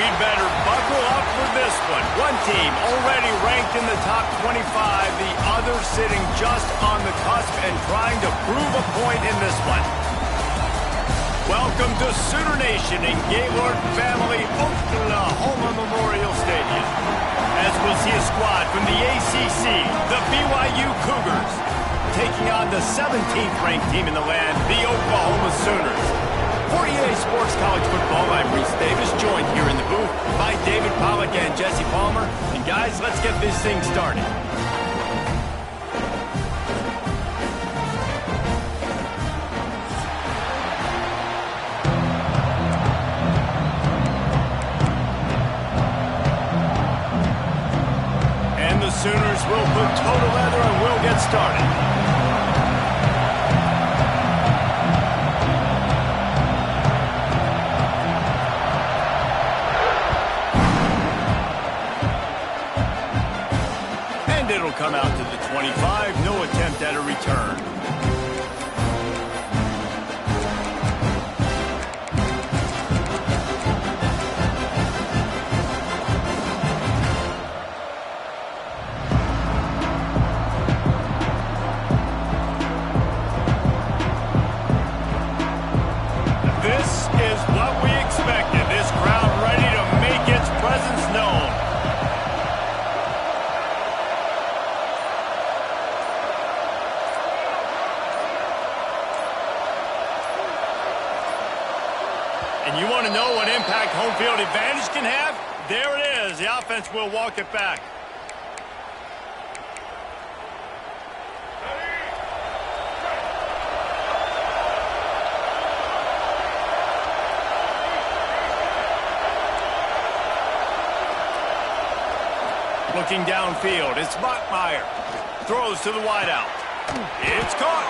You'd better buckle up for this one. One team already ranked in the top 25, the other sitting just on the cusp and trying to prove a point in this one. Welcome to Sooner Nation in Gaylord Family Oklahoma Memorial Stadium. As we'll see a squad from the ACC, the BYU Cougars, taking on the 17th ranked team in the land, the Oklahoma Sooners. For EA Sports College Football, I'm Reese Davis, joined here in the booth by David Pollack and Jesse Palmer. And guys, let's get this thing started. And the Sooners will put total leather and we'll get started. It'll come out to the 25, no attempt at a return. This is what we expected. This crowd ready to make its presence known. And you want to know what impact home field advantage can have? There it is. The offense will walk it back. Looking downfield, it's Bachmeier. Throws to the wideout. It's caught.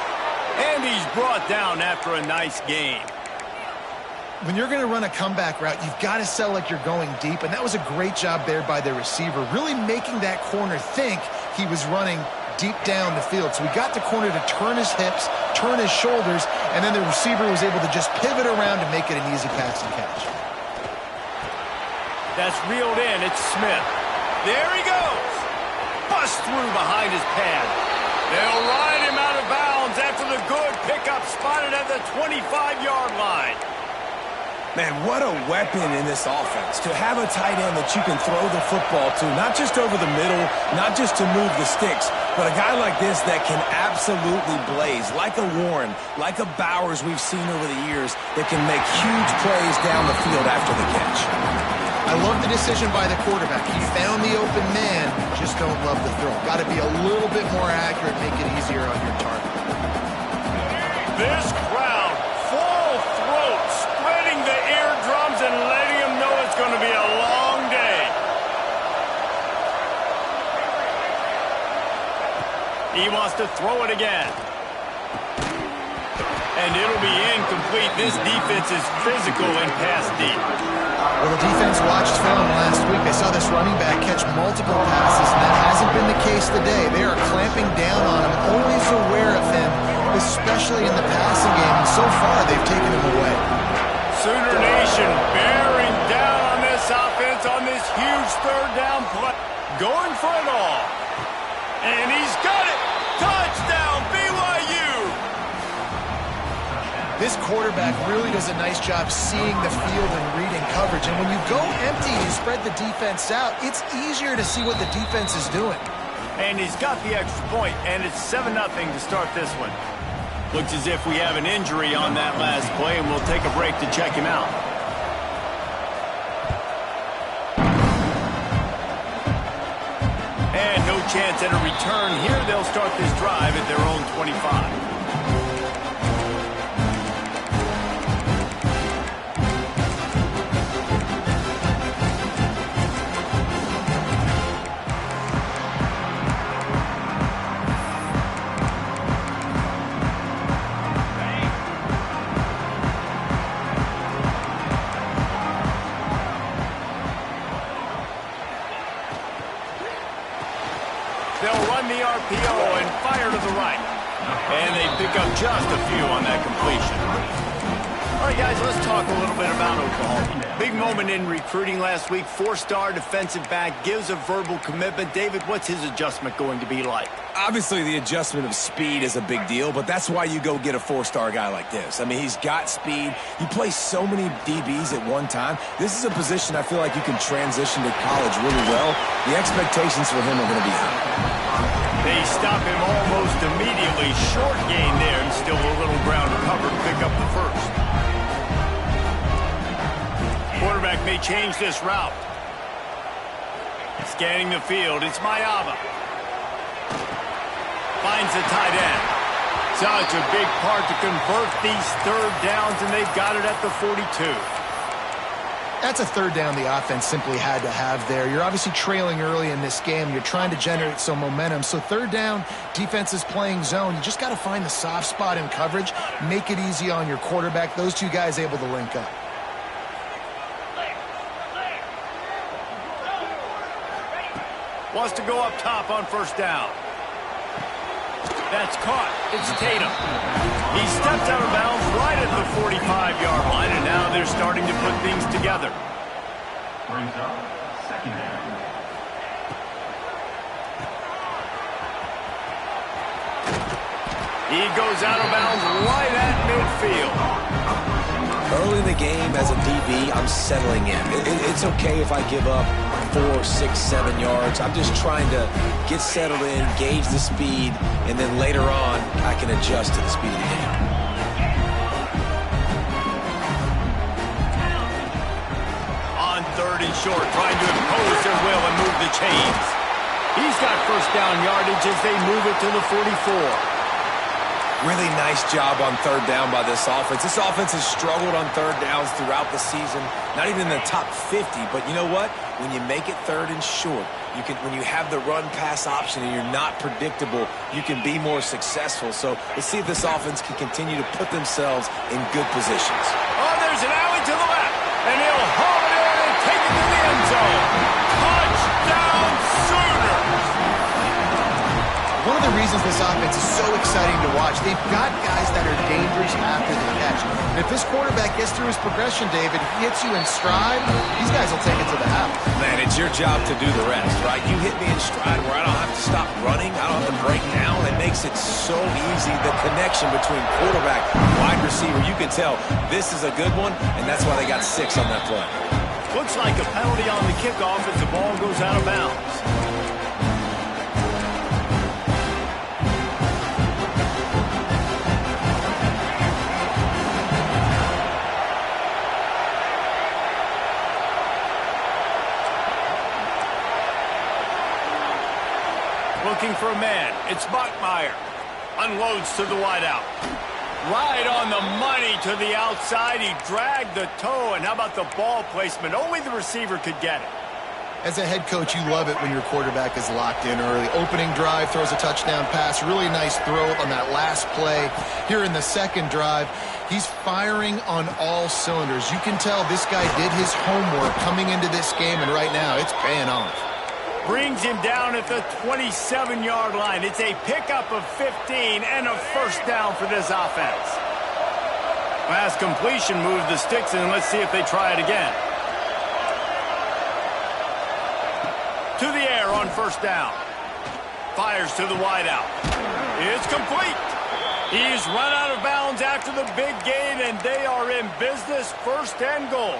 And he's brought down after a nice gain. When you're going to run a comeback route, you've got to sell like you're going deep, and that was a great job there by the receiver, really making that corner think he was running deep down the field. So we got the corner to turn his hips, turn his shoulders, and then the receiver was able to just pivot around and make it an easy pass and catch. That's reeled in. It's Smith. There he goes. Bust through behind his pad. They'll ride him out of bounds after the good pickup spotted at the 25-yard line. Man, what a weapon in this offense. To have a tight end that you can throw the football to, not just over the middle, not just to move the sticks, but a guy like this that can absolutely blaze, like a Warren, like a Bowers we've seen over the years, that can make huge plays down the field after the catch. I love the decision by the quarterback. He found the open man, just don't love the throw. Got to be a little bit more accurate, make it easier on your target. This crowd, full throat, spreading the eardrums and letting them know it's going to be a long day. He wants to throw it again. And it'll be incomplete. This defense is physical and pass deep. Well, the defense watched film last week. They saw this running back catch multiple passes, and that hasn't been the case today. They are clamping down on him, always aware of him, especially in the passing game, and so far they've taken him away. Sooner Nation bearing down on this offense on this huge third down play. Going for it all. And he's got it. Touchdown, BYU. This quarterback really does a nice job seeing the field and reading coverage. And when you go empty and you spread the defense out, it's easier to see what the defense is doing. And he's got the extra point, and it's 7-0 to start this one. Looks as if we have an injury on that last play, and we'll take a break to check him out. And no chance at a return here. They'll start this drive at their own 25. They'll run the RPO and fire to the right. And they pick up just a few on that completion. All right, Guys, let's talk a little bit about Oklahoma. Big moment in recruiting last week. 4-star defensive back, gives a verbal commitment. David, what's his adjustment going to be like? Obviously, the adjustment of speed is a big deal, but that's why you go get a 4-star guy like this. I mean, he's got speed. He plays so many DBs at one time. This is a position I feel like you can transition to college really well. The expectations for him are going to be high. They stop him almost immediately. Short gain there, and still a little ground to cover to pick up the first. Quarterback may change this route. Scanning the field, it's Mayava. Finds the tight end. Such a big part to convert these third downs, and they've got it at the 42. That's a third down the offense simply had to have there. You're obviously trailing early in this game. You're trying to generate some momentum. So third down, defense is playing zone. You just got to find the soft spot in coverage, make it easy on your quarterback. Those two guys able to link up. Wants to go up top on first down. That's caught. It's Tatum. He steps out of bounds right at the 45-yard line, and now they're starting to put things together. Brings up second down. He goes out of bounds right at midfield. Early in the game as a DB, I'm settling in. It's okay if I give up 4, 6, 7 yards. I'm just trying to get settled in, gauge the speed, and then later on, I can adjust to the speed of the game. On third and short, trying to impose their will and move the chains. He's got first down yardage as they move it to the 44. Really nice job on third down by this offense. This offense has struggled on third downs throughout the season. Not even in the top 50, but you know what? When you make it third and short, when you have the run-pass option and you're not predictable, you can be more successful. So let's see if this offense can continue to put themselves in good positions. Oh, there's an alley to the left, and he'll haul it in and take it to the end zone. Touchdown, Sooners! One of the reasons this offense is so exciting to watch, they've got guys that are dangerous after the catch. And if this quarterback gets through his progression, David, he hits you in stride, these guys will take it to the house. Man, it's your job to do the rest, right? You hit me in stride where I don't have to stop running, I don't have to break down. It makes it so easy, the connection between quarterback and wide receiver. You can tell this is a good one, and that's why they got 6 on that play. Looks like a penalty on the kickoff as the ball goes out of bounds. Looking for a man. It's Bachmeier. Unloads to the wideout. Right on the money to the outside. He dragged the toe. And how about the ball placement? Only the receiver could get it. As a head coach, you love it when your quarterback is locked in early. Opening drive, throws a touchdown pass. Really nice throw on that last play. Here in the second drive, he's firing on all cylinders. You can tell this guy did his homework coming into this game, and right now it's paying off. Brings him down at the 27-yard line. It's a pickup of 15 and a first down for this offense. Last completion moved the sticks, and let's see if they try it again. To the air on first down. Fires to the wideout. It's complete. He's run out of bounds after the big gain, and they are in business, first and goal.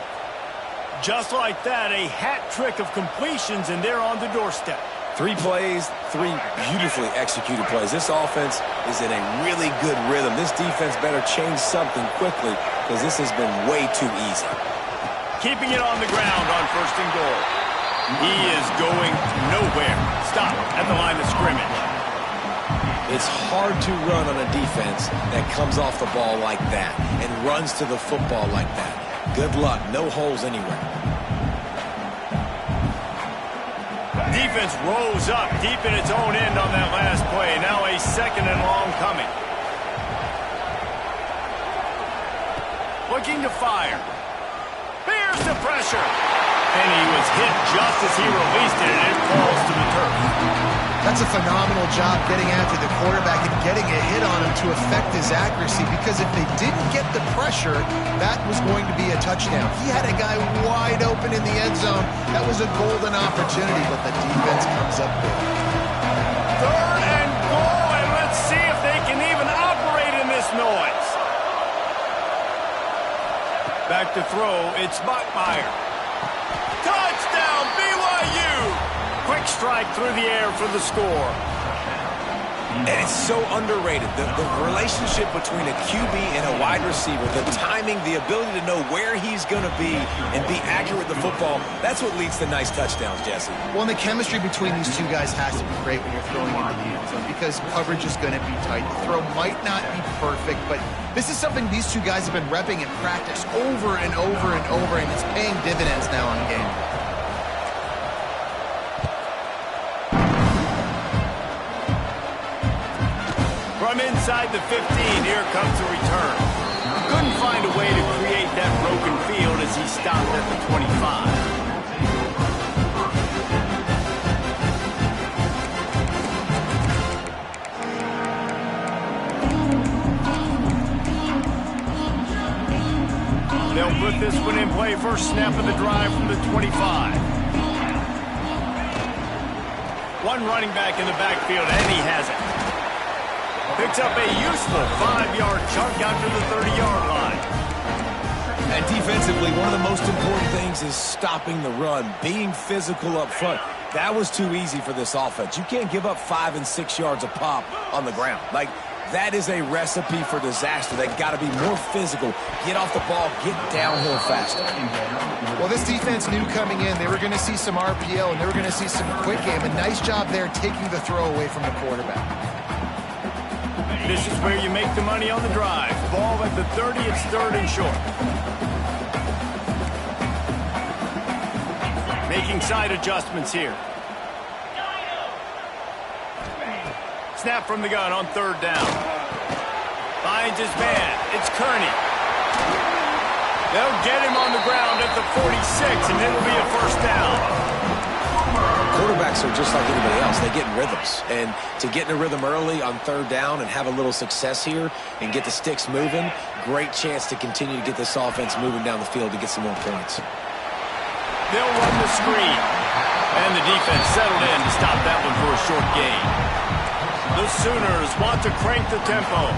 Just like that, a hat trick of completions, and they're on the doorstep. 3 plays, 3 beautifully executed plays. This offense is in a really good rhythm. This defense better change something quickly because this has been way too easy. Keeping it on the ground on first and goal. He is going nowhere. Stop at the line of scrimmage. It's hard to run on a defense that comes off the ball like that and runs to the football like that. Good luck. No holes anywhere. Defense rolls up deep in its own end on that last play. Now a second and long coming. Looking to fire. Here's the pressure. And he was hit just as he released it, and it falls to the turf. That's a phenomenal job getting after the quarterback and getting a hit on him to affect his accuracy, because if they didn't get the pressure, that was going to be a touchdown. He had a guy wide open in the end zone. That was a golden opportunity, but the defense comes up big. 3rd and goal, and let's see if they can even operate in this noise. Back to throw, it's Bachmeier. Touchdown, BYU! Quick strike through the air for the score. And it's so underrated. The relationship between a QB and a wide receiver, the timing, the ability to know where he's going to be and be accurate with the football, that's what leads to nice touchdowns, Jesse. Well, and the chemistry between these two guys has to be great when you're throwing into the end zone, because coverage is going to be tight. The throw might not be perfect, but this is something these two guys have been repping in practice over and over and over, and it's paying dividends now on game day. From inside the 15, here comes the return. Couldn't find a way to create that broken field as he stopped at the 25. They'll put this one in play. First snap of the drive from the 25. One running back in the backfield, and he has it. Picks up a useful 5-yard chunk out to the 30-yard line. And defensively, one of the most important things is stopping the run, being physical up front. That was too easy for this offense. You can't give up 5 and 6 yards a pop on the ground. Like, that is a recipe for disaster. They've got to be more physical, get off the ball, get downhill faster. Well, this defense knew coming in they were going to see some RPO and they were going to see some quick game. A nice job there taking the throw away from the quarterback. This is where you make the money on the drive. Ball at the 30, it's 3rd and short. Making side adjustments here. Snap from the gun on 3rd down. Finds his man. It's Kearney. They'll get him on the ground at the 46, and it'll be a first down. Quarterbacks are just like anybody else. They get in rhythms. And to get in a rhythm early on 3rd down and have a little success here and get the sticks moving, great chance to continue to get this offense moving down the field to get some more points. They'll run the screen. And the defense settled in to stop that one for a short gain. The Sooners want to crank the tempo.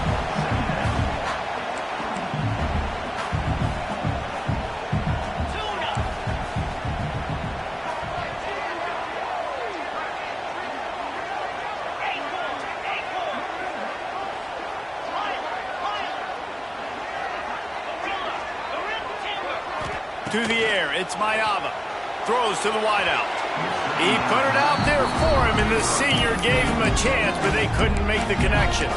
To the air, it's Mayava. Throws to the wideout. He put it out there for him, and the senior gave him a chance, but they couldn't make the connection.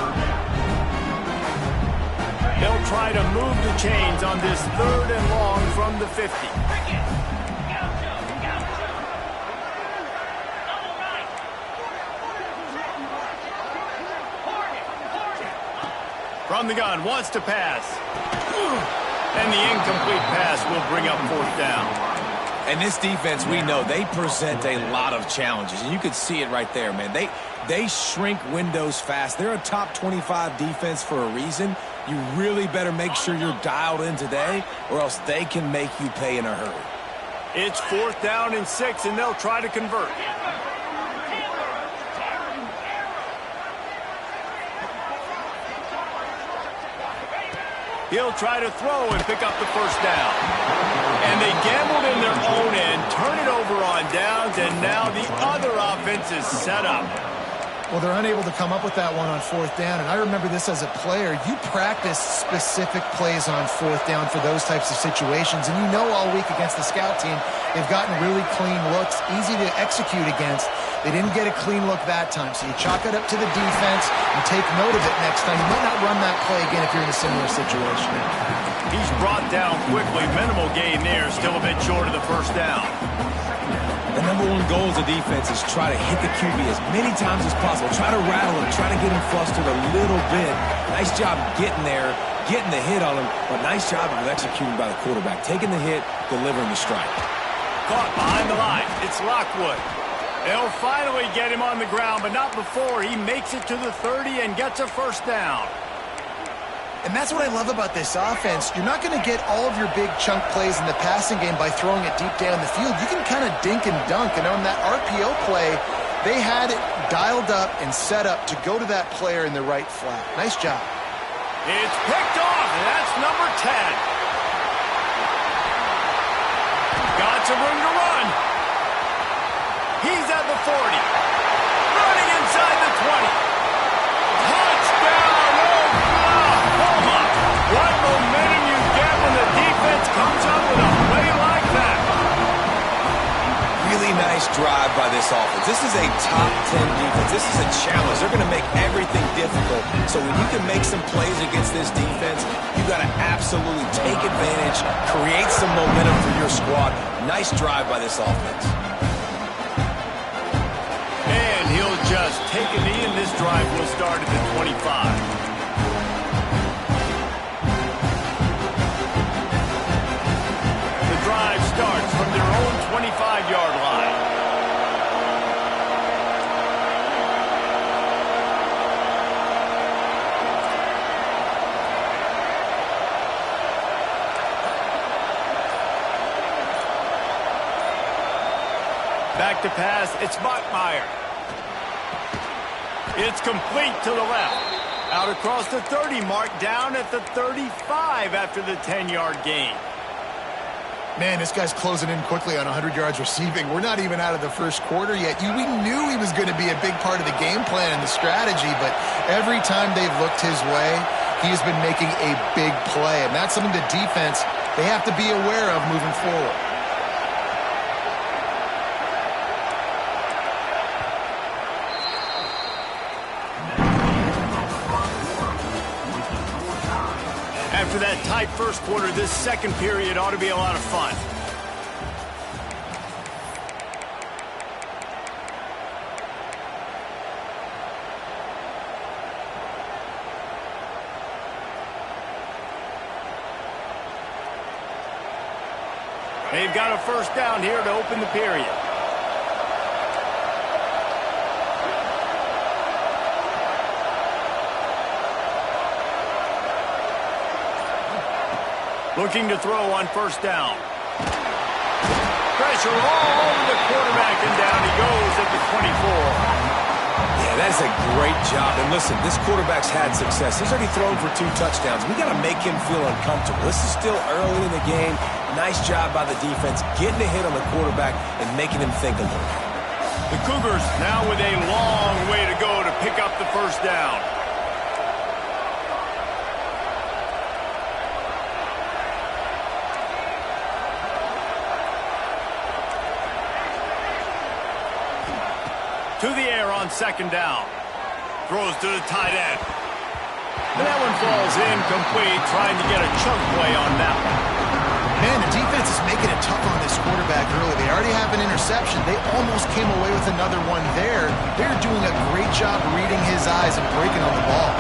They'll try to move the chains on this 3rd and long from the 50. From the gun, wants to pass. And the incomplete pass will bring up 4th down. And this defense, we know, they present a lot of challenges. And you could see it right there, man. They shrink windows fast. They're a top 25 defense for a reason. You really better make sure you're dialed in today, or else they can make you pay in a hurry. It's 4th down and 6, and they'll try to convert. He'll try to throw and pick up the first down. And they gambled in their own end, turn it over on downs, and now the other offense is set up. Well, they're unable to come up with that one on 4th down, and I remember this as a player. You practice specific plays on 4th down for those types of situations, and you know all week against the scout team, they've gotten really clean looks, easy to execute against. They didn't get a clean look that time, so you chalk it up to the defense and take note of it next time. You might not run that play again if you're in a similar situation. He's brought down quickly. Minimal gain there, still a bit short of the first down. The number one goal as a defense is try to hit the QB as many times as possible. Try to rattle him, try to get him flustered a little bit. Nice job getting there, getting the hit on him, but nice job of executing by the quarterback. Taking the hit, delivering the strike. Caught behind the line. It's Lockwood. They'll finally get him on the ground, but not before he makes it to the 30 and gets a first down. And that's what I love about this offense. You're not going to get all of your big chunk plays in the passing game by throwing it deep down the field. You can kind of dink and dunk. And on that RPO play, they had it dialed up and set up to go to that player in the right flat. Nice job. It's picked off, and that's number 10. Got some room to run. He's at the 40. Running inside the 20. Touchdown, Oklahoma! What momentum you get when the defense comes up with a play like that. Really nice drive by this offense. This is a top 10 defense. This is a challenge. They're going to make everything difficult. So when you can make some plays against this defense, you got to absolutely take advantage, create some momentum for your squad. Nice drive by this offense. And he'll just take a knee, and this drive will start at the 25. Starts from their own 25-yard line. Back to pass, it's Bachmeier. It's complete to the left. Out across the 30 mark, down at the 35 after the 10-yard gain. Man, this guy's closing in quickly on 100 yards receiving. We're not even out of the first quarter yet. We knew he was going to be a big part of the game plan and the strategy, but every time they've looked his way, he has been making a big play. And that's something the defense, they have to be aware of moving forward. After that tight first quarter, this second period ought to be a lot of fun. They've got a first down here to open the period. Looking to throw on first down. Pressure all over the quarterback, and down he goes at the 24. Yeah, that is a great job. And listen, this quarterback's had success. He's already thrown for 2 touchdowns. We got to make him feel uncomfortable. This is still early in the game. Nice job by the defense, getting a hit on the quarterback and making him think a little. The Cougars now with a long way to go to pick up the first down. To the air on second down. Throws to the tight end. And that one falls incomplete, trying to get a chunk play on that one. Man, the defense is making it tough on this quarterback early. They already have an interception. They almost came away with another one there. They're doing a great job reading his eyes and breaking on the ball.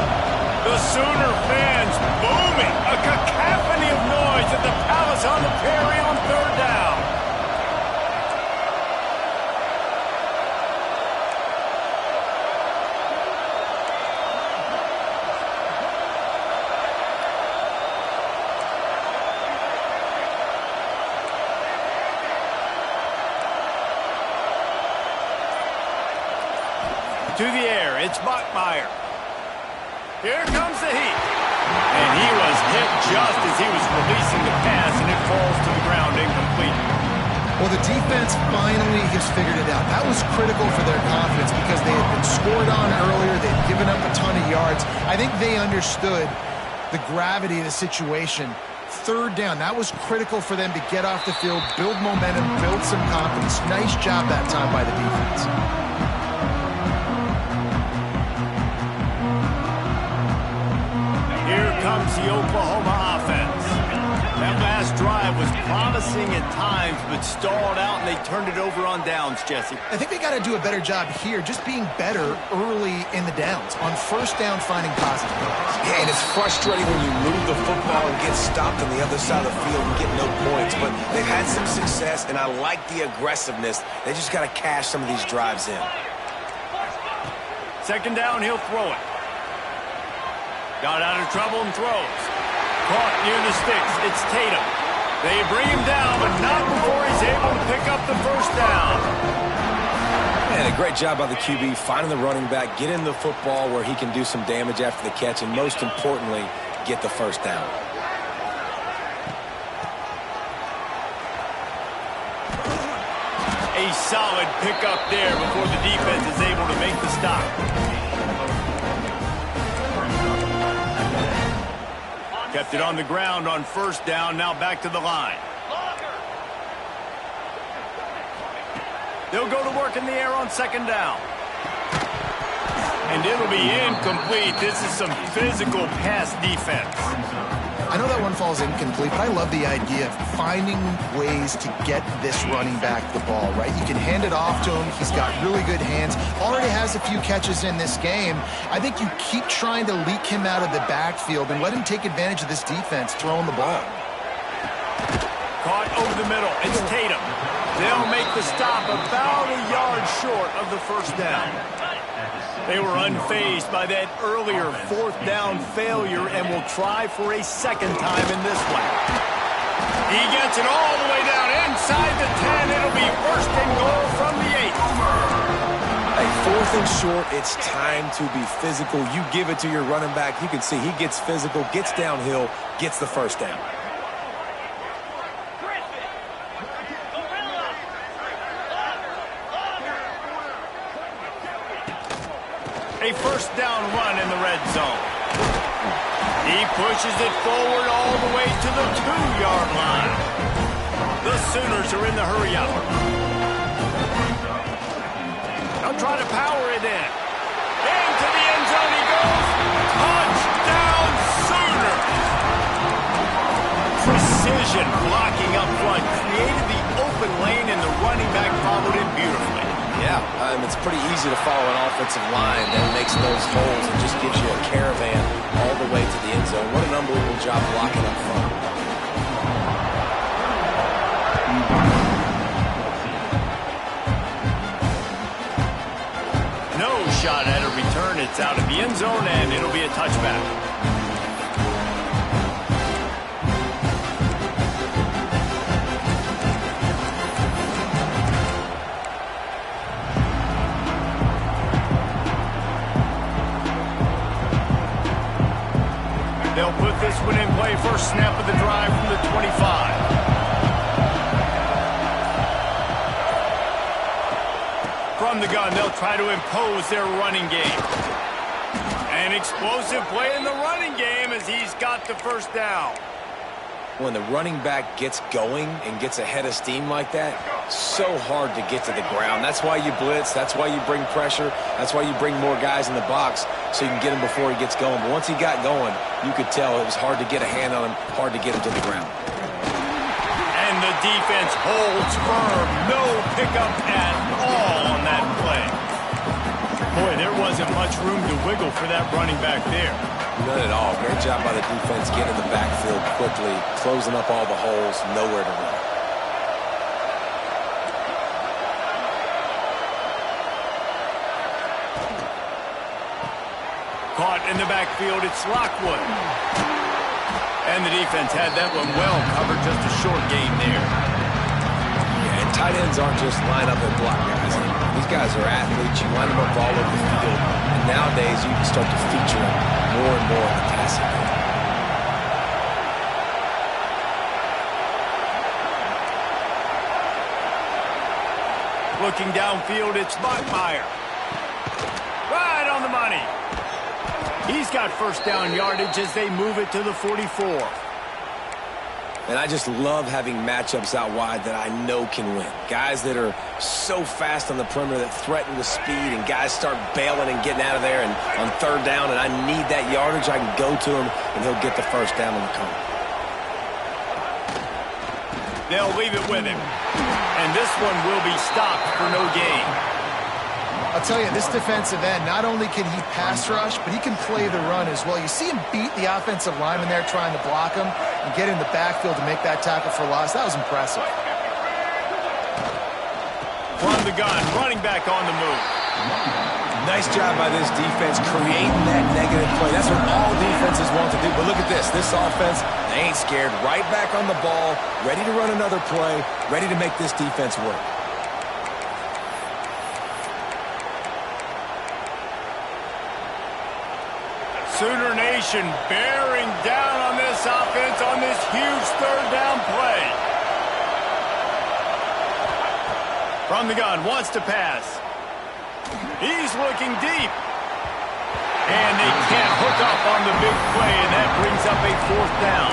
The Sooner fans booming. A cacophony of noise at the Palace on the Prairie on third down. To the air, it's Bachmeier. Here comes the heat. And he was hit just as he was releasing the pass, and it falls to the ground incomplete. Well, the defense finally has figured it out. That was critical for their confidence because they had been scored on earlier. They had given up a ton of yards. I think they understood the gravity of the situation. Third down, that was critical for them to get off the field, build momentum, build some confidence. Nice job that time by the defense. Here comes the Oklahoma offense. That last drive was promising at times, but stalled out, and they turned it over on downs, Jesse. I think they got to do a better job here, just being better early in the downs. On first down, finding positive plays. Yeah, and it's frustrating when you move the football and get stopped on the other side of the field and get no points. But they've had some success, and I like the aggressiveness. They just got to cash some of these drives in. Second down, he'll throw it. Got out of trouble and throws. Caught near the sticks. It's Tatum. They bring him down, but not before he's able to pick up the first down. And a great job by the QB finding the running back, get in the football where he can do some damage after the catch, and most importantly, get the first down. A solid pickup there before the defense is able to make the stop. Kept it on the ground on first down, now back to the line. They'll go to work in the air on second down. And it'll be incomplete. This is some physical pass defense. I know that one falls incomplete, but I love the idea of finding ways to get this running back the ball, right? You can hand it off to him. He's got really good hands. Already has a few catches in this game. I think you keep trying to leak him out of the backfield and let him take advantage of this defense throwing the ball. Caught over the middle. It's Tatum. They'll make the stop about a yard short of the first down. They were unfazed by that earlier fourth down failure and will try for a second time in this one. He gets it all the way down inside the 10. It'll be first and goal from the 8. Hey, fourth and short, it's time to be physical. You give it to your running back. You can see he gets physical, gets downhill, gets the first down. A first down run in the red zone. He pushes it forward all the way to the 2-yard line. The Sooners are in the hurry-up. They'll try to power it in. Into the end zone he goes. Touchdown Sooners! Precision blocking up front created the open lane, and the running back followed it beautifully. Yeah, it's pretty easy to follow an offensive line that makes those holes and just gives you a caravan all the way to the end zone. What an unbelievable job blocking up front. No shot at a return. It's out of the end zone, and it'll be a touchback. They'll put this one in play. First snap of the drive from the 25. From the gun, they'll try to impose their running game. An explosive play in the running game as he's got the first down. When the running back gets going and gets ahead of steam like that, so hard to get to the ground. That's why you blitz. That's why you bring pressure. That's why you bring more guys in the box so you can get him before he gets going. But once he got going, you could tell it was hard to get a hand on him, hard to get him to the ground. And the defense holds firm. No pickup at all on that play. Boy, there wasn't much room to wiggle for that running back there. None at all. Great job by the defense getting the backfield quickly, closing up all the holes, nowhere to run. Caught in the backfield, it's Lockwood. And the defense had that one well covered, just a short gain there. Yeah, and tight ends aren't just line up and block guys. These guys are athletes. You line them up all over the field. And nowadays, you can start to feature them more and more in the passing game. Looking downfield, it's Bachmeier. Right on the money. He's got first down yardage as they move it to the 44. And I just love having matchups out wide that I know can win. Guys that are so fast on the perimeter that threaten with speed, and guys start bailing and getting out of there. And on third down, and I need that yardage, I can go to him, and he'll get the first down on the come. They'll leave it with him. And this one will be stopped for no gain. I'll tell you, this defensive end, not only can he pass rush, but he can play the run as well. You see him beat the offensive lineman there trying to block him and get in the backfield to make that tackle for loss. That was impressive. From the gun, running back on the move. Nice job by this defense creating that negative play. That's what all defenses want to do. But look at this. This offense, they ain't scared. Right back on the ball, ready to run another play, ready to make this defense work. Sooner Nation bearing down on this offense on this huge third down play. From the gun, wants to pass. He's looking deep. And they can't hook up on the big play, and that brings up a fourth down.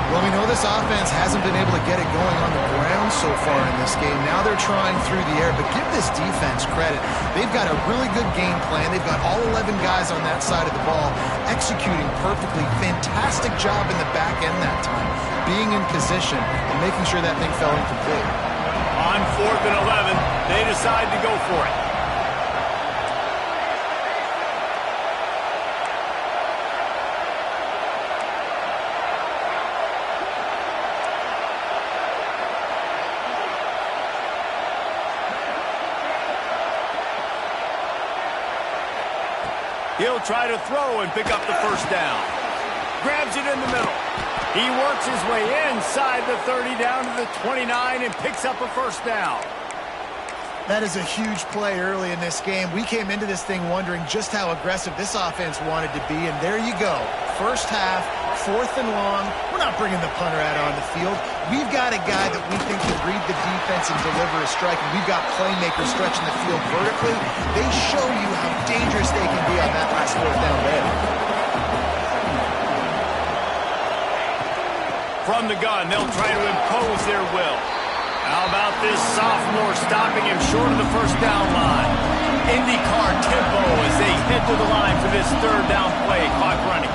Well, we know this offense hasn't been able to get it going on the ground so far in this game. Now they're trying through the air, but give this defense credit. They've got a really good game plan. They've got all 11 guys on that side of the ball executing perfectly. Fantastic job in the back end that time, being in position and making sure that thing fell incomplete. On 4th and 11, they decide to go for it. He'll try to throw and pick up the first down. Grabs it in the middle. He works his way inside the 30 down to the 29 and picks up a first down. That is a huge play early in this game. We came into this thing wondering just how aggressive this offense wanted to be, and there you go. First half, 4th and long. We're not bringing the punter out on the field. We've got a guy that we think can read the defense and deliver a strike, and we've got playmakers stretching the field vertically. They show you how dangerous they can be on that last 4th down there. From the gun, they'll try to impose their will. How about this sophomore stopping him short of the first down line? IndyCar tempo as they head to the line for this third down play. Clock running.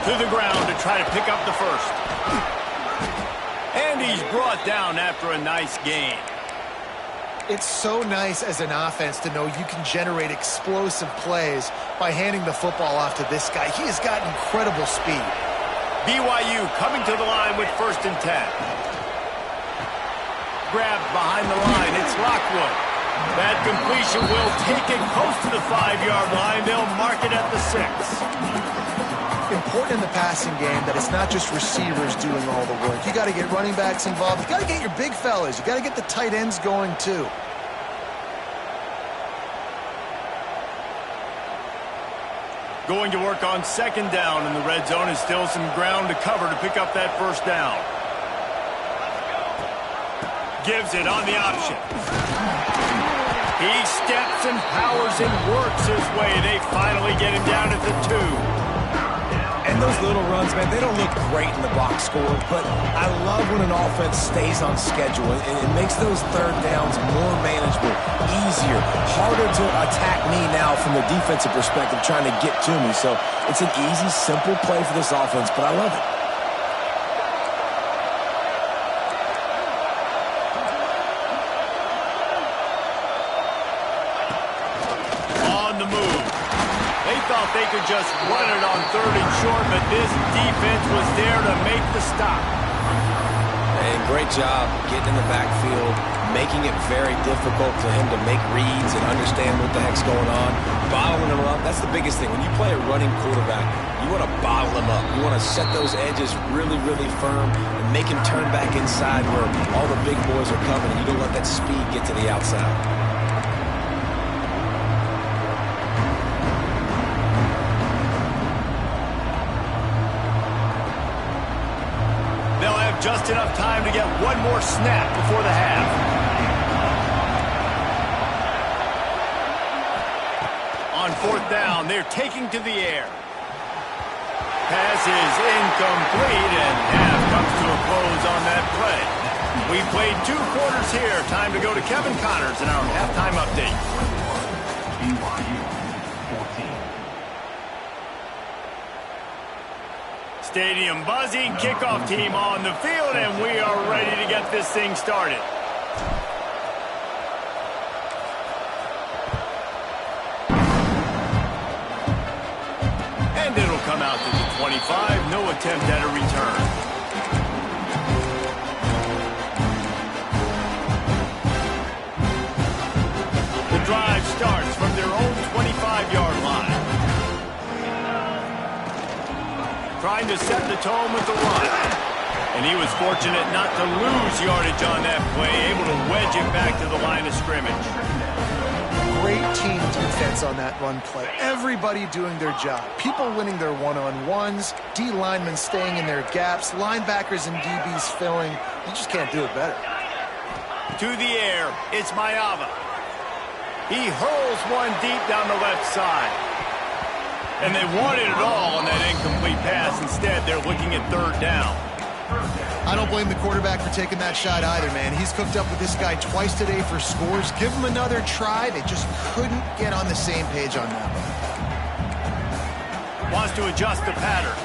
To the ground to try to pick up the first. And he's brought down after a nice gain. It's so nice as an offense to know you can generate explosive plays by handing the football off to this guy. He has got incredible speed. BYU coming to the line with 1st and 10. Grabbed behind the line. It's Lockwood. That completion will take it close to the 5-yard line. They'll mark it at the 6. Important in the passing game that it's not just receivers doing all the work. You got to get running backs involved. You got to get your big fellas. You got to get the tight ends going too. Going to work on 2nd down in the red zone, and still some ground to cover to pick up that first down. Gives it on the option. He steps and powers and works his way. They finally get him down at the 2. And those little runs, man, they don't look great in the box score, but I love when an offense stays on schedule, and it makes those third downs more manageable, easier, harder to attack me now from the defensive perspective trying to get to me. So it's an easy, simple play for this offense, but I love it. They could just run it on 3rd and short, but this defense was there to make the stop. And great job getting in the backfield, making it very difficult for him to make reads and understand what the heck's going on. Bottling him up, that's the biggest thing. When you play a running quarterback, you want to bottle him up. You want to set those edges really, really firm and make him turn back inside where all the big boys are coming, and you don't let that speed get to the outside. Just enough time to get one more snap before the half. On 4th down, they're taking to the air. Pass is incomplete, and half comes to a close on that play. We played 2 quarters here. Time to go to Kevin Connors in our halftime update. Stadium buzzing, kickoff team on the field, and we are ready to get this thing started. And it'll come out to the 25, no attempt at a return. The drive starts from their own 25-yard line. Trying to set the tone with the run. And he was fortunate not to lose yardage on that play, able to wedge it back to the line of scrimmage. Great team defense on that run play. Everybody doing their job. People winning their one-on-ones, D linemen staying in their gaps, linebackers and DBs filling. You just can't do it better. To the air, it's Mayava. He hurls one deep down the left side. And they wanted it all on that incomplete pass. Instead, they're looking at third down. I don't blame the quarterback for taking that shot either, man. He's cooked up with this guy twice today for scores. Give him another try. They just couldn't get on the same page on that one. Wants to adjust the pattern.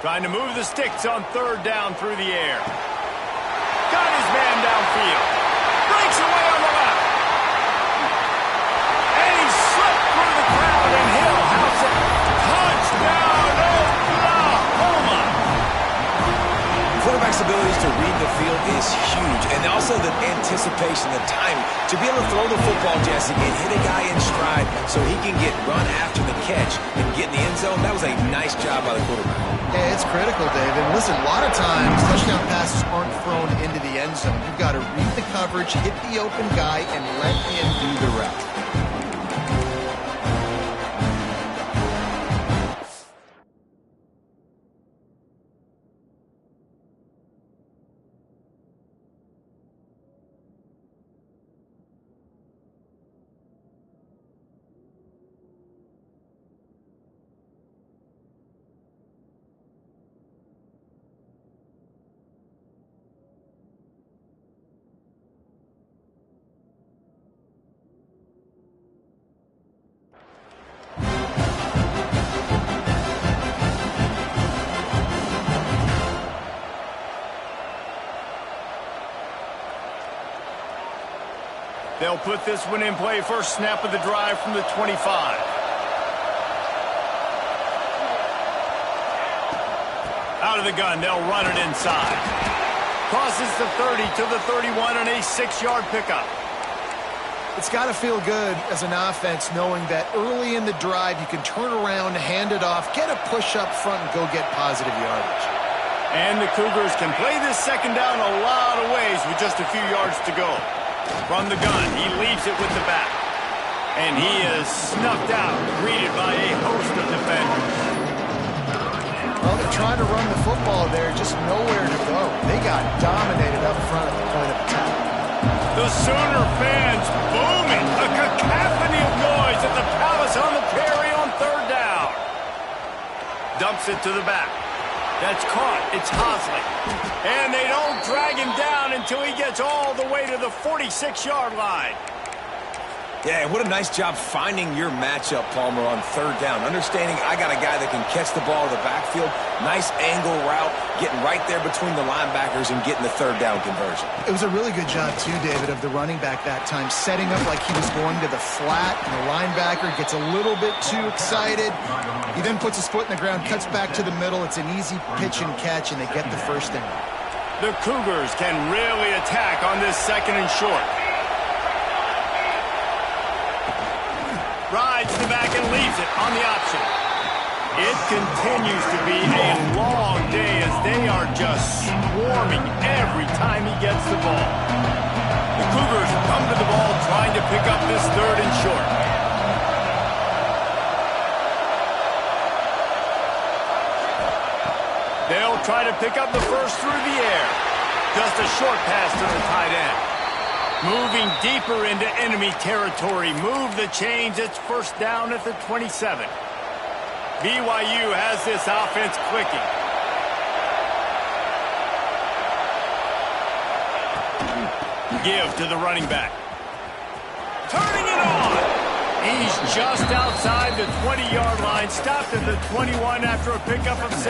Trying to move the sticks on third down through the air. Got his man downfield. Breaks away on the left. And he slipped through the crowd, and he'll house it. Touchdown, Oklahoma! Quarterback's abilities to read the field is huge, and also the anticipation, the time to be able to throw the football, Jesse, and hit a guy in stride so he can get run after the catch and get in the end zone. That was a nice job by the quarterback. Yeah, it's critical, David. Listen, a lot of times touchdown passes aren't thrown into the end zone. You've got to read the coverage, hit the open guy, and let him do the rest. They'll put this one in play. First snap of the drive from the 25. Out of the gun, they'll run it inside. Crosses the 30 to the 31 on a 6-yard pickup. It's got to feel good as an offense knowing that early in the drive you can turn around, hand it off, get a push up front, and go get positive yardage. And the Cougars can play this second down a lot of ways with just a few yards to go. From the gun, he leaves it with the back. And he is snuffed out, greeted by a host of defenders. Well, they're trying to run the football there, just nowhere to go. They got dominated up front at the point of attack. The Sooner fans booming. A cacophony of noise at the Palace on the Prairie on third down. Dumps it to the back. That's caught. It's Hosley. And they don't drag him down until he gets all the way to the 46-yard line. Yeah, what a nice job finding your matchup, Palmer, on third down. Understanding I got a guy that can catch the ball in the backfield. Nice angle route, getting right there between the linebackers and getting the third down conversion. It was a really good job, too, David, of the running back that time, setting up like he was going to the flat, and the linebacker gets a little bit too excited. He then puts his foot in the ground, cuts back to the middle. It's an easy pitch and catch, and they get the first down. The Cougars can really attack on this second and short. Rides the back and leaves it on the option. It continues to be a long day as they are just swarming every time he gets the ball. The Cougars come to the ball trying to pick up this third and short. They'll try to pick up the first through the air. Just a short pass to the tight end. Moving deeper into enemy territory. Move the chains. It's first down at the 27. BYU has this offense clicking. Give to the running back. Turning it He's just outside the 20-yard line, stopped at the 21 after a pickup of 6.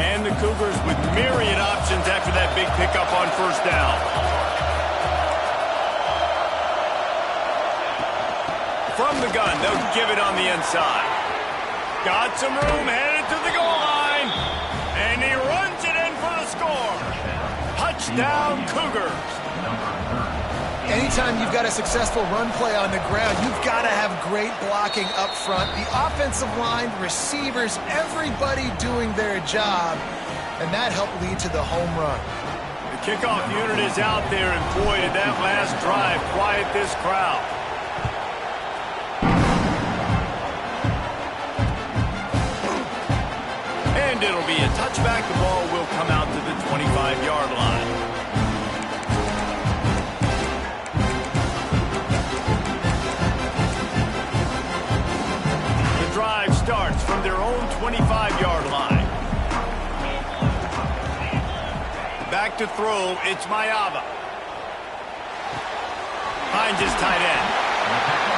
And the Cougars with myriad options after that big pickup on first down. From the gun, they'll give it on the inside. Got some room, headed to the goal line. And he runs it in for the score. Touchdown, Cougars. Anytime you've got a successful run play on the ground, you've got to have great blocking up front. The offensive line, receivers, everybody doing their job. And that helped lead to the home run. The kickoff unit is out there, and boy, did that last drive quiet this crowd. And it'll be a touchback. The ball will come out to the 25-yard line. The drive starts from their own 25-yard line. Back to throw, it's Mayava. Finds his tight end.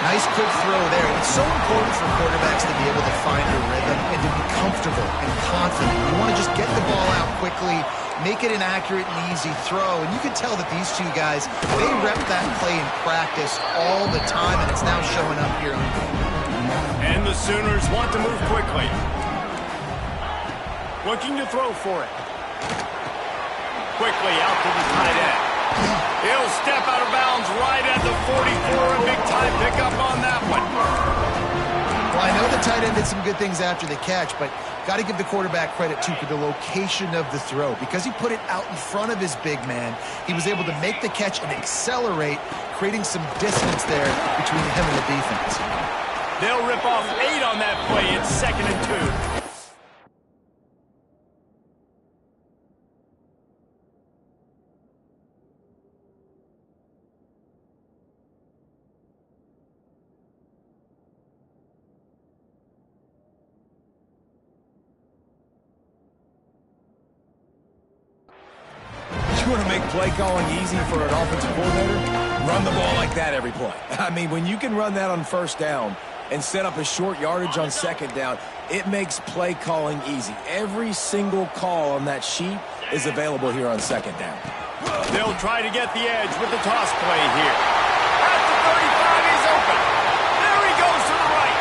Nice quick throw there. It's so important for quarterbacks to be able to find a rhythm and to be comfortable and confident. You want to just get the ball out quickly, make it an accurate and easy throw. And you can tell that these two guys, they rep that play in practice all the time, and it's now showing up here on game. And the Sooners want to move quickly. Looking to throw for it. Quickly out to the tight end. He'll step out of bounds right at the 44. A big-time pickup on that one. Well, I know the tight end did some good things after the catch, but got to give the quarterback credit, too, for the location of the throw. Because he put it out in front of his big man, he was able to make the catch and accelerate, creating some distance there between him and the defense. They'll rip off 8 on that play. It's 2nd and 2. You want to make play calling easy for an offensive coordinator? Run the ball like that every play. I mean, when you can run that on first down and set up a short yardage on second down, it makes play calling easy. Every single call on that sheet is available here on second down. They'll try to get the edge with the toss play here. At the 35, he's open. There he goes to the right.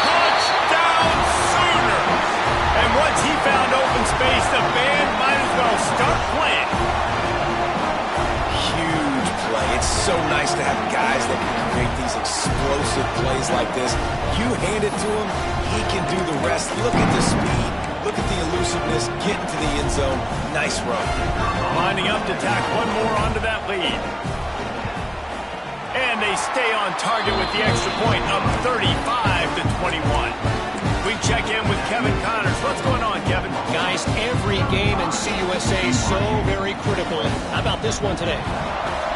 Touchdown, Sooners. And once he found open space, the band might as well start playing. Huge play. It's so nice to have guys that can create these explosive plays like this. You hand it to him, he can do the rest. Look at the speed. Look at the elusiveness. Get into the end zone. Nice run. Lining up to tack one more onto that lead. And they stay on target with the extra point, up 35-21. We check in with Kevin Connors. What's going on, Kevin? Guys, every game in CUSA is so very critical. How about this one today?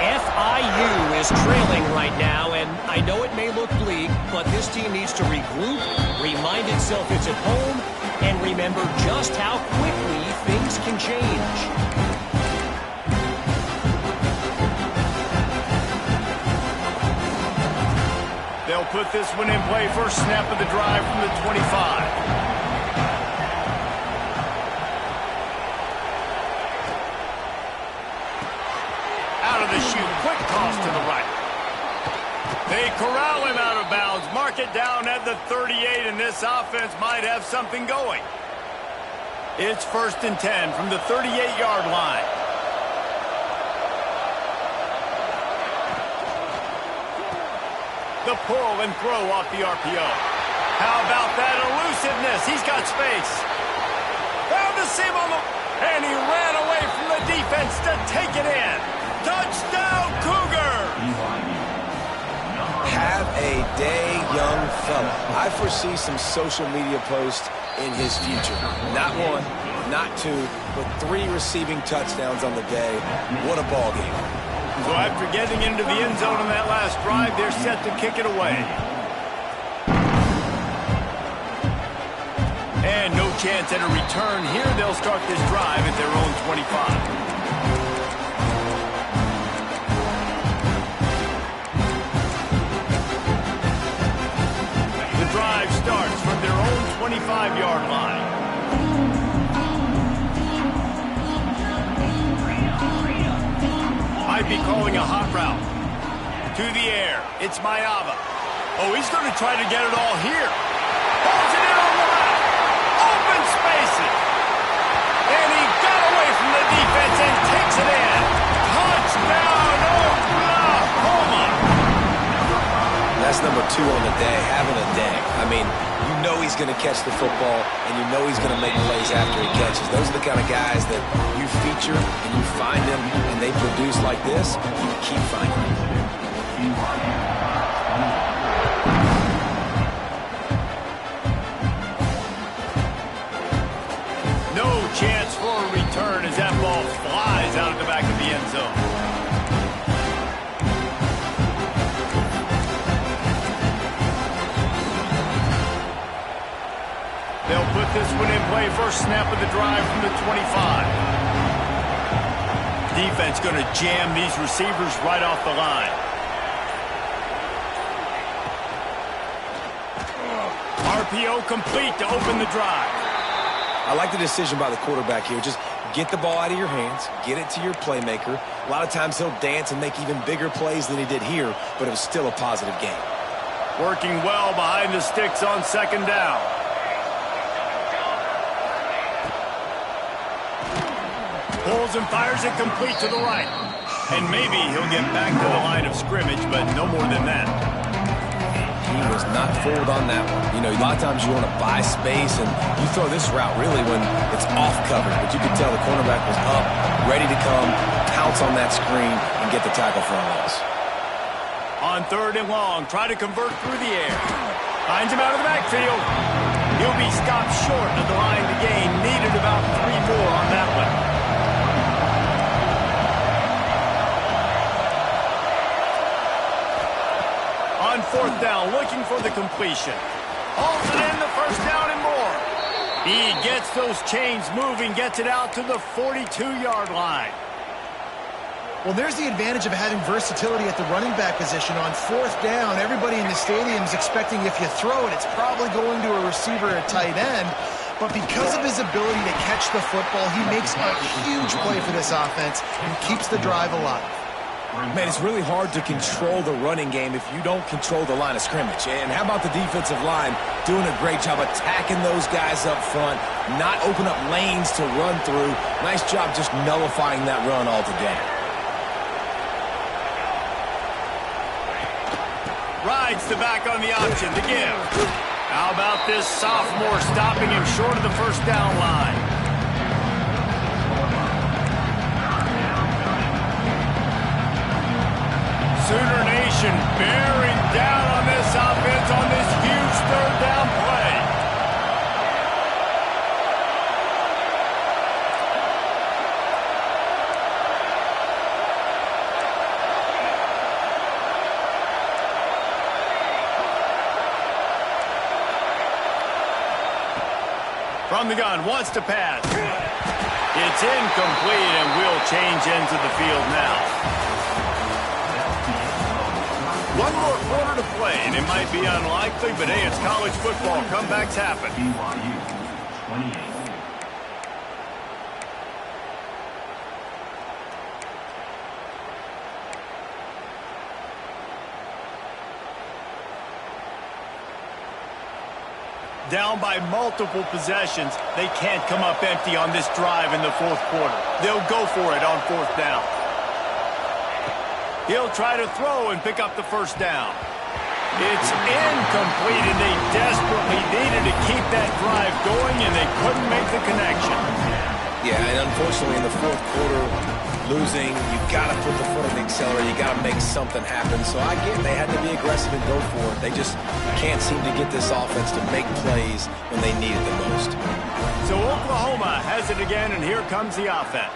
FIU is trailing right now, and I know it may look bleak, but this team needs to regroup, remind itself it's at home, and remember just how quickly things can change. They'll put this one in play. First snap of the drive from the 25. Out of the chute. Quick toss to the right. They corral him out of bounds. Mark it down at the 38, and this offense might have something going. It's 1st and 10 from the 38-yard line. The pull and throw off the RPO. How about that elusiveness? He's got space. Found the seam on the... And he ran away from the defense to take it in. Touchdown, Cougar! Have a day, young fella. I foresee some social media posts in his future. Not 1, not 2, but 3 receiving touchdowns on the day. What a ball game. So after getting into the end zone on that last drive, they're set to kick it away. And no chance at a return here. They'll start this drive at their own 25. drive starts from their own 25-yard line. Might be calling a hot route. To the air. It's Mayava. Oh, he's going to try to get it all here. Pulls it in on the left. Open spaces. And he got away from the defense and takes it in. Touchdown, Oklahoma. That's number 2 on the day, having a day. I mean, you know he's going to catch the football, and you know he's going to make plays after he catches. Those are the kind of guys that you feature and you find them, and they produce like this, you keep finding them. No chance for a return as that ball flies out of the back of the end zone. They'll put this one in play. First snap of the drive from the 25. Defense going to jam these receivers right off the line. RPO complete to open the drive. I like the decision by the quarterback here. Just get the ball out of your hands, get it to your playmaker. A lot of times he'll dance and make even bigger plays than he did here, but it was still a positive game. Working well behind the sticks on second down. Pulls and fires it complete to the right. And maybe he'll get back to the line of scrimmage, but no more than that. He was not fooled on that one. You know, a lot of times you want to buy space, and you throw this route really when it's off coverage. But you could tell the cornerback was up, ready to come, pounce on that screen, and get the tackle for a loss. On third and long, try to convert through the air. Finds him out of the backfield. He'll be stopped short of the line to gain. Needed about 3 more on that one. On fourth down, looking for the completion. Hauls it in, the first down and more. He gets those chains moving, gets it out to the 42-yard line. Well, there's the advantage of having versatility at the running back position. On fourth down, everybody in the stadium is expecting if you throw it, it's probably going to a receiver or a tight end. But because of his ability to catch the football, he makes a huge play for this offense and keeps the drive alive. Man, it's really hard to control the running game if you don't control the line of scrimmage. And how about the defensive line doing a great job attacking those guys up front, not open up lanes to run through. Nice job just nullifying that run altogether. Rides the back on the option to give. How about this sophomore stopping him short of the first down line? Sooner Nation bearing down on this offense on this huge third down play. From the gun, wants to pass. It's incomplete and will change into the field now. One more quarter to play, and it might be unlikely, but hey, it's college football. Comebacks happen. BYU 28. Down by multiple possessions, they can't come up empty on this drive in the fourth quarter. They'll go for it on fourth down. He'll try to throw and pick up the first down. It's incomplete, and they desperately needed to keep that drive going, and they couldn't make the connection. Yeah, and unfortunately in the fourth quarter, losing, you've got to put the foot on the accelerator. You got to make something happen. So I get they had to be aggressive and go for it. They just can't seem to get this offense to make plays when they need it the most. So Oklahoma has it again, and here comes the offense.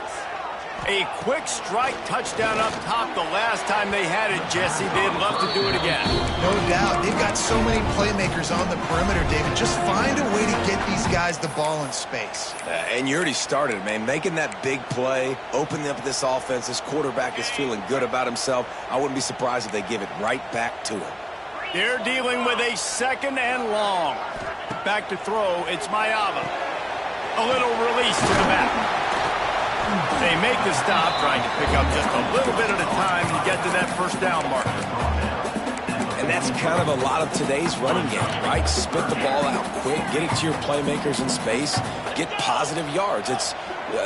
A quick strike touchdown up top the last time they had it, Jesse. They'd love to do it again. No doubt. They've got so many playmakers on the perimeter, David. Just find a way to get these guys the ball in space. And you already started, man. Making that big play, opening up this offense. This quarterback is feeling good about himself. I wouldn't be surprised if they give it right back to him. They're dealing with a second and long. Back to throw, it's Mayava. A little release to the back. They make the stop, trying to pick up just a little bit at a time to get to that first down marker. And that's kind of a lot of today's running game, right? Spit the ball out quick, get it to your playmakers in space, get positive yards. It's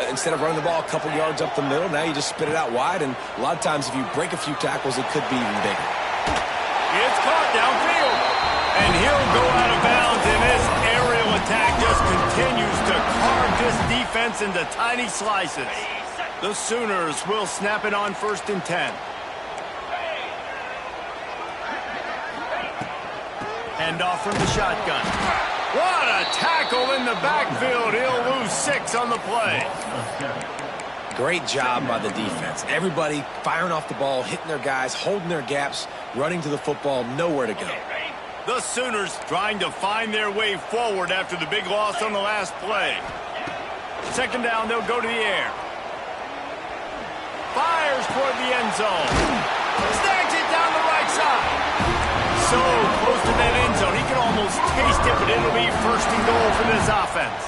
instead of running the ball a couple yards up the middle, now you just spit it out wide, and a lot of times if you break a few tackles, it could be even bigger. It's caught downfield, and he'll go out of bounds, and this aerial attack just continues to carve this defense into tiny slices. The Sooners will snap it on 1st and 10. Hand off from the shotgun. What a tackle in the backfield. He'll lose 6 on the play. Great job by the defense. Everybody firing off the ball, hitting their guys, holding their gaps, running to the football, nowhere to go. The Sooners trying to find their way forward after the big loss on the last play. 2nd down, they'll go to the air. Fires toward the end zone. Snags it down the right side. So close to that end zone, he can almost taste it, but it'll be 1st and goal for this offense.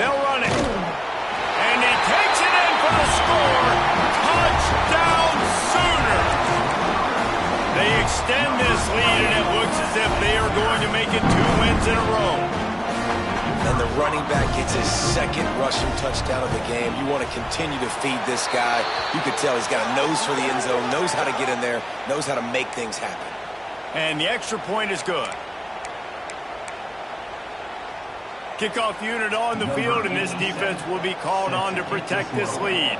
They'll run it. And he takes it in for the score. Touchdown Sooners. They extend this lead, and it looks as if they are going to make it 2 wins in a row. And the running back gets his 2nd rushing touchdown of the game. You want to continue to feed this guy. You could tell he's got a nose for the end zone, knows how to get in there, knows how to make things happen. And the extra point is good. Kickoff unit on the field, and this defense will be called on to protect this lead.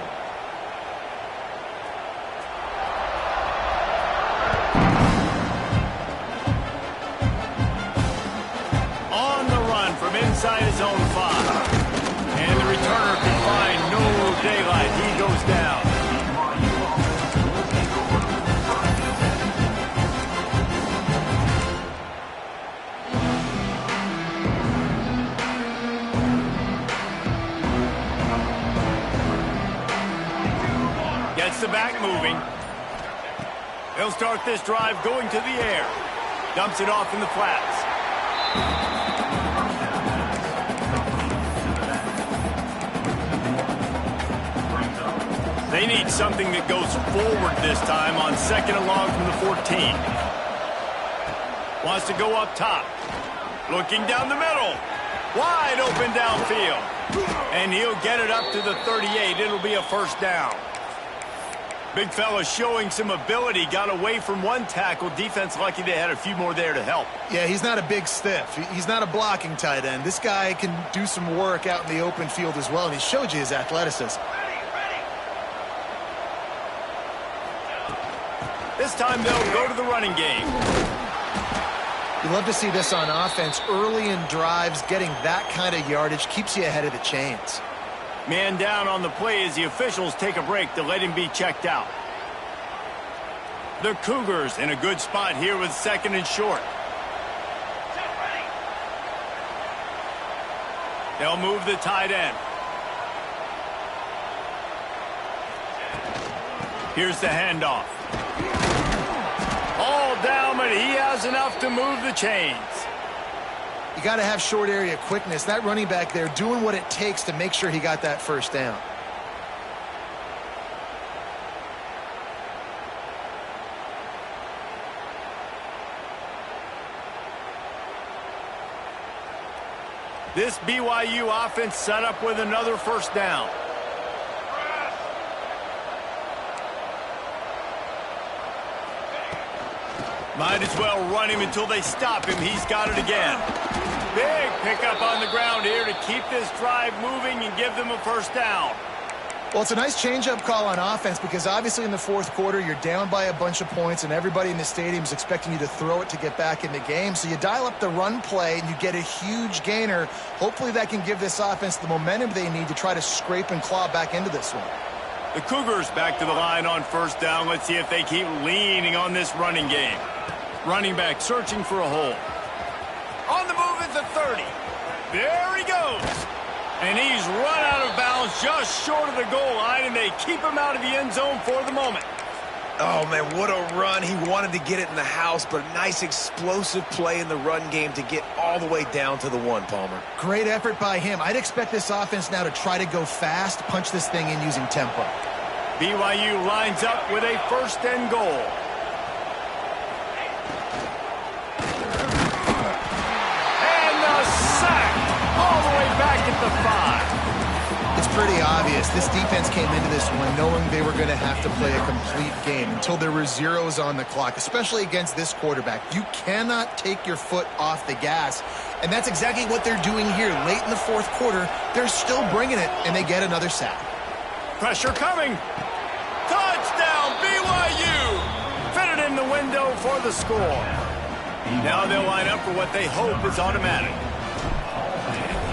On the run from inside his own 5. And the returner can find no daylight. He goes down. Gets the back moving. He'll start this drive going to the air. Dumps it off in the flats. They need something that goes forward this time on 2nd and long from the 14. Wants to go up top. Looking down the middle. Wide open downfield. And he'll get it up to the 38. It'll be a 1st down. Big fella showing some ability. Got away from one tackle. Defense lucky they had a few more there to help. Yeah, he's not a big stiff. He's not a blocking tight end. This guy can do some work out in the open field as well, and he showed you his athleticism. This time they'll go to the running game. You love to see this on offense. Early in drives, getting that kind of yardage keeps you ahead of the chains. Man down on the play as the officials take a break to let him be checked out. The Cougars in a good spot here with 2nd and short. They'll move the tight end. Here's the handoff. All down, but he has enough to move the chains. You got to have short area quickness. That running back there doing what it takes to make sure he got that 1st down. This BYU offense set up with another 1st down. Might as well run him until they stop him. He's got it again. Big pickup on the ground here to keep this drive moving and give them a 1st down. Well, it's a nice change-up call on offense because obviously in the 4th quarter, you're down by a bunch of points and everybody in the stadium is expecting you to throw it to get back in the game. So you dial up the run play and you get a huge gainer. Hopefully that can give this offense the momentum they need to try to scrape and claw back into this one. The Cougars back to the line on 1st down. Let's see if they keep leaning on this running game. Running back searching for a hole. On the move at the 30. There he goes. And he's run out of bounds just short of the goal line, and they keep him out of the end zone for the moment. Oh, man, what a run. He wanted to get it in the house, but a nice explosive play in the run game to get all the way down to the 1, Palmer. Great effort by him. I'd expect this offense now to try to go fast, punch this thing in using tempo. BYU lines up with a 1st and goal. And the sack all the way back at the 5. It's pretty obvious. This defense came into this one knowing they were going to have to play a complete game until there were zeros on the clock, especially against this quarterback. You cannot take your foot off the gas, and that's exactly what they're doing here. Late in the 4th quarter, they're still bringing it, and they get another sack. Pressure coming. Touchdown, BYU! Fitted in the window for the score. Now they'll line up for what they hope is automatic.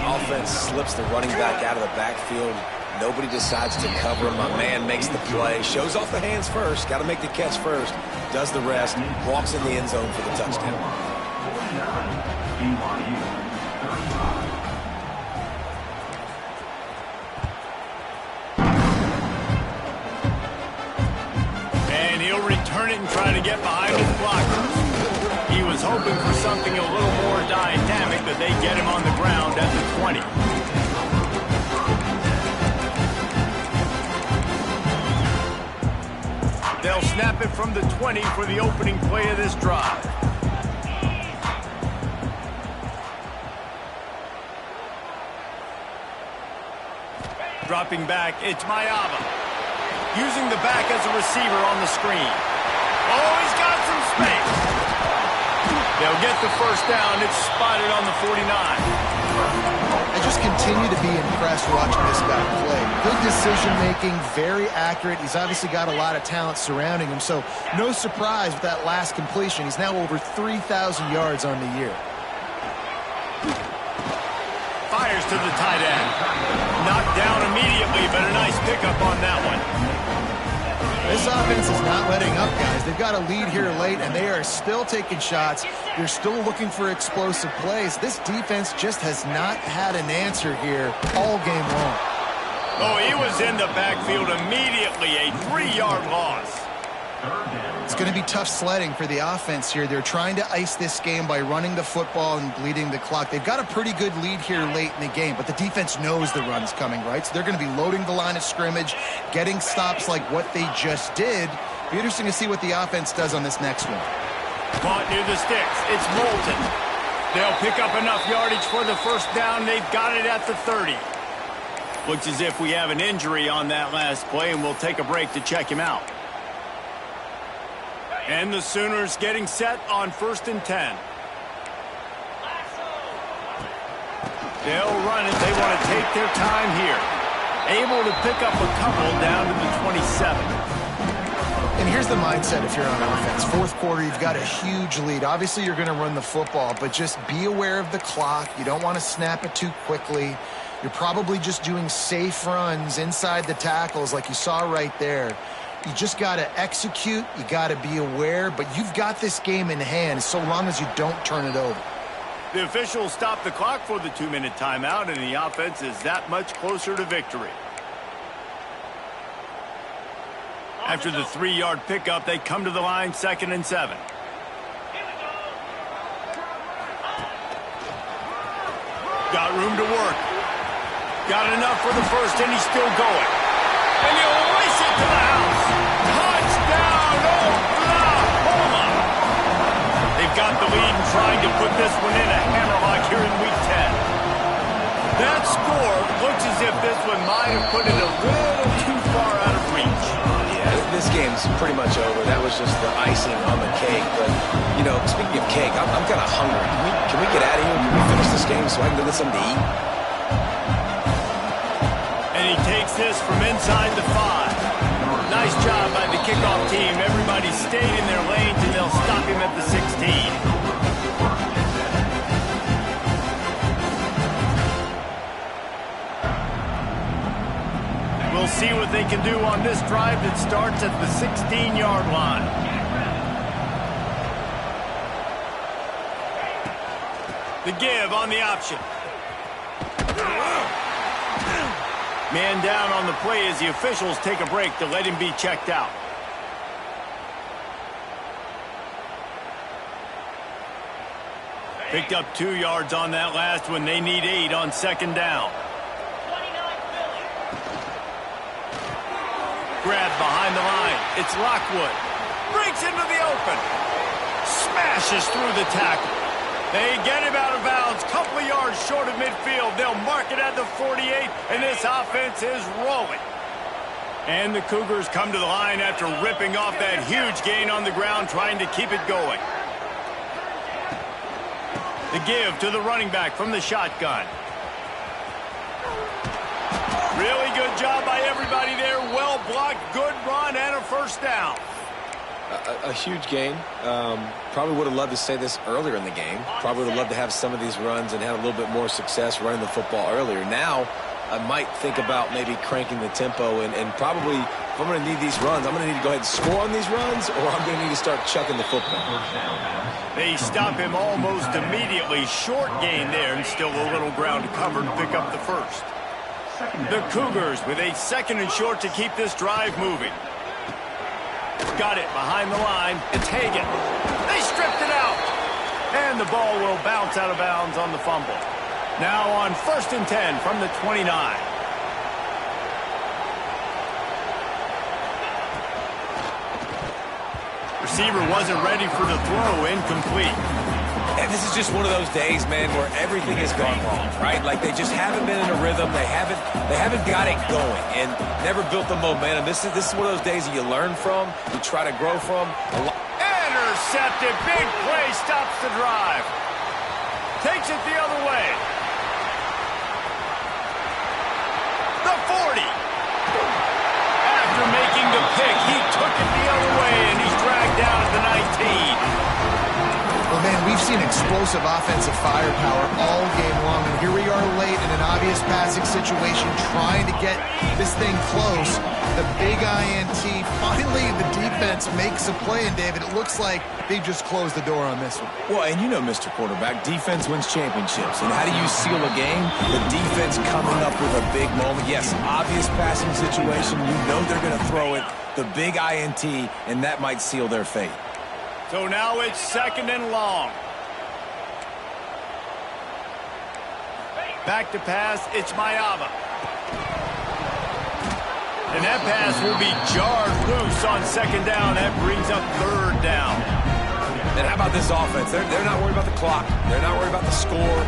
Offense slips the running back out of the backfield. Nobody decides to cover him. My man makes the play. Shows off the hands first. Got to make the catch first. Does the rest. Walks in the end zone for the touchdown. And he'll return it and try to get behind his blockers. He was hoping for something a little more dynamic, but they get him on the ground at the 20. They'll snap it from the 20 for the opening play of this drive. Dropping back, it's Mayava. Using the back as a receiver on the screen. Oh, he's got some space. They'll get the 1st down. It's spotted on the 49. I just continue to be impressed watching this guy play. Good decision-making, very accurate. He's obviously got a lot of talent surrounding him, so no surprise with that last completion. He's now over 3,000 yards on the year. Fires to the tight end. Knocked down immediately, but a nice pickup on that one. This offense is not letting up, guys. They've got a lead here late, and they are still taking shots. They're still looking for explosive plays. This defense just has not had an answer here all game long. Oh, he was in the backfield immediately. A 3-yard loss. It's going to be tough sledding for the offense here. They're trying to ice this game by running the football and bleeding the clock. They've got a pretty good lead here late in the game, but the defense knows the run's coming, right? So they're going to be loading the line of scrimmage, getting stops like what they just did. Be interesting to see what the offense does on this next one. Caught near the sticks. It's Moulton. They'll pick up enough yardage for the 1st down. They've got it at the 30. Looks as if we have an injury on that last play, and we'll take a break to check him out. And the Sooners getting set on 1st and 10. They'll run it. They want to take their time here. Able to pick up a couple down to the 27. And here's the mindset if you're on offense. 4th quarter, you've got a huge lead. Obviously, you're going to run the football, but just be aware of the clock. You don't want to snap it too quickly. You're probably just doing safe runs inside the tackles like you saw right there. You just got to execute. You got to be aware, but you've got this game in hand so long as you don't turn it over. The officials stop the clock for the 2-minute timeout, and the offense is that much closer to victory. After the 3-yard pickup, they come to the line 2nd and 7. Got room to work. Got enough for the 1st, and he's still going. And he'll race it to the house. Touchdown, Oklahoma! They've got the lead and trying to put this one in a hammerlock here in Week 10. That score looks as if this one might have put it a little too far out of reach. Yeah, this game's pretty much over. That was just the icing on the cake. But, you know, speaking of cake, I'm kind of hungry. Can we get out of here? Can we finish this game so I can go get something to eat? And he takes this from inside the 5. Nice job by the kickoff team. Everybody stayed in their lanes, and they'll stop him at the 16. We'll see what they can do on this drive that starts at the 16-yard line. The give on the option. Man down on the play as the officials take a break to let him be checked out. Picked up 2 yards on that last one. They need 8 on second down. Grabbed behind the line. It's Lockwood. Breaks into the open. Smashes through the tackle. They get him out of bounds. Couple of yards short of midfield. They'll mark it at the 48, and this offense is rolling. And the Cougars come to the line after ripping off that huge gain on the ground, trying to keep it going. The give to the running back from the shotgun. Really good job by everybody there. Well blocked, good run, and a first down. A huge gain. Probably would have loved to say this earlier in the game. Probably would have loved to have some of these runs and have a little bit more success running the football earlier. Now, I might think about maybe cranking the tempo and probably, if I'm going to need these runs, I'm going to need to go ahead and score on these runs, or I'm going to need to start chucking the football. They stop him almost immediately. Short gain there, and still a little ground to cover to pick up the first. The Cougars with a 2nd and short to keep this drive moving. Got it behind the line. It's Hagan. They stripped it out. And the ball will bounce out of bounds on the fumble. Now on 1st and 10 from the 29. Receiver wasn't ready for the throw. Incomplete. And this is just one of those days, man, where everything has gone wrong, right? Like they just haven't been in a rhythm. They haven't got it going and never built the momentum. This is one of those days that you learn from, you try to grow from. Intercepted. Big play stops the drive. Takes it the other way. The 40. After making the pick, he took it the other way, and he's dragged down at the 19. Well, man, we've seen explosive offensive firepower all game long, and here we are late in an obvious passing situation trying to get this thing close. The big INT, finally the defense makes a play, and David, it looks like they just closed the door on this one. Well, and you know, Mr. Quarterback, defense wins championships. And how do you seal a game? The defense coming up with a big moment. Yes, obvious passing situation. You know they're going to throw it. The big INT, and that might seal their fate. So now it's 2nd and long. Back to pass, it's Mayava. And that pass will be jarred loose on 2nd down. That brings up 3rd down. And how about this offense? They're not worried about the clock. They're not worried about the score.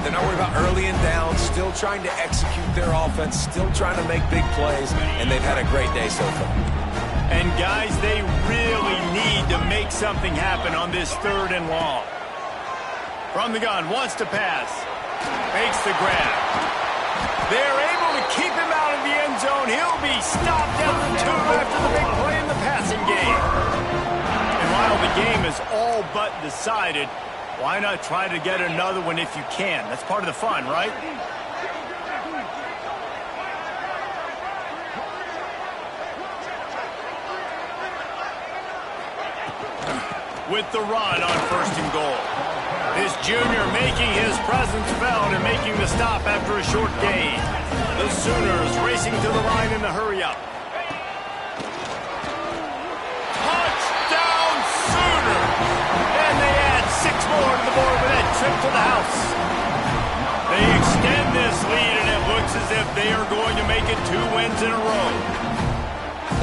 They're not worried about early and down. Still trying to execute their offense. Still trying to make big plays. And they've had a great day so far. And, guys, they really need to make something happen on this 3rd and long. From the gun, wants to pass. Makes the grab. They're able to keep him out of the end zone. He'll be stopped at the 2 after the big play in the passing game. And while the game is all but decided, why not try to get another one if you can? That's part of the fun, right? With the run on 1st and goal. This junior making his presence felt and making the stop after a short gain. The Sooners racing to the line in the hurry-up. Touchdown Sooners! And they add 6 more to the board with that trip to the house. They extend this lead, and it looks as if they are going to make it 2 wins in a row.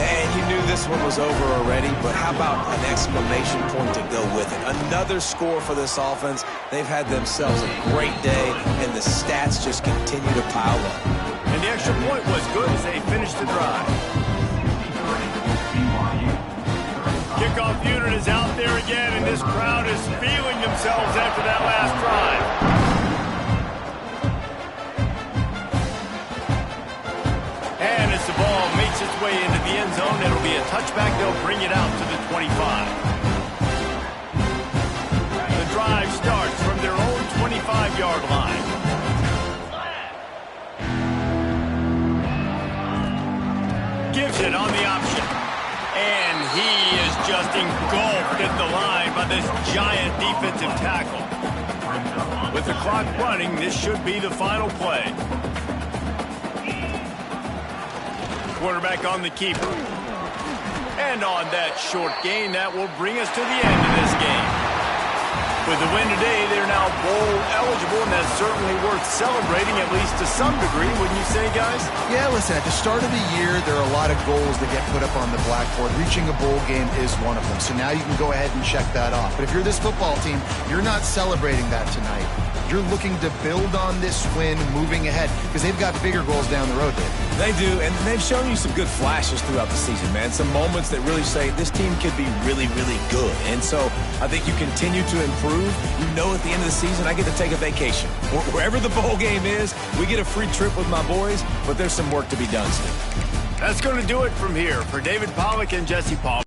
And you knew this one was over already, but how about an exclamation point to go with it? Another score for this offense. They've had themselves a great day, and the stats just continue to pile up. And the extra point was good as they finished the drive. Kickoff unit is out there again, and this crowd is feeling themselves after that last drive. And as the ball makes its way into the end zone, it'll be a touchback. They'll bring it out to the 25. The drive starts from their own 25-yard line. Gives it on the option. And he is just engulfed at the line by this giant defensive tackle. With the clock running, this should be the final play. quarterback on the keeper. And on that short gain, that will bring us to the end of this game. With the win today, they're now bowl eligible, and that's certainly worth celebrating, at least to some degree, wouldn't you say, guys? Yeah, listen, at the start of the year, there are a lot of goals that get put up on the blackboard. Reaching a bowl game is one of them. So now you can go ahead and check that off. But if you're this football team, you're not celebrating that tonight. You're looking to build on this win moving ahead because they've got bigger goals down the road, Dave. They do, and they've shown you some good flashes throughout the season, man. Some moments that really say this team could be really, really good. And so I think you continue to improve. You know at the end of the season, I get to take a vacation. Wherever the bowl game is, we get a free trip with my boys, but there's some work to be done still. That's going to do it from here. For David Pollack and Jesse Paul.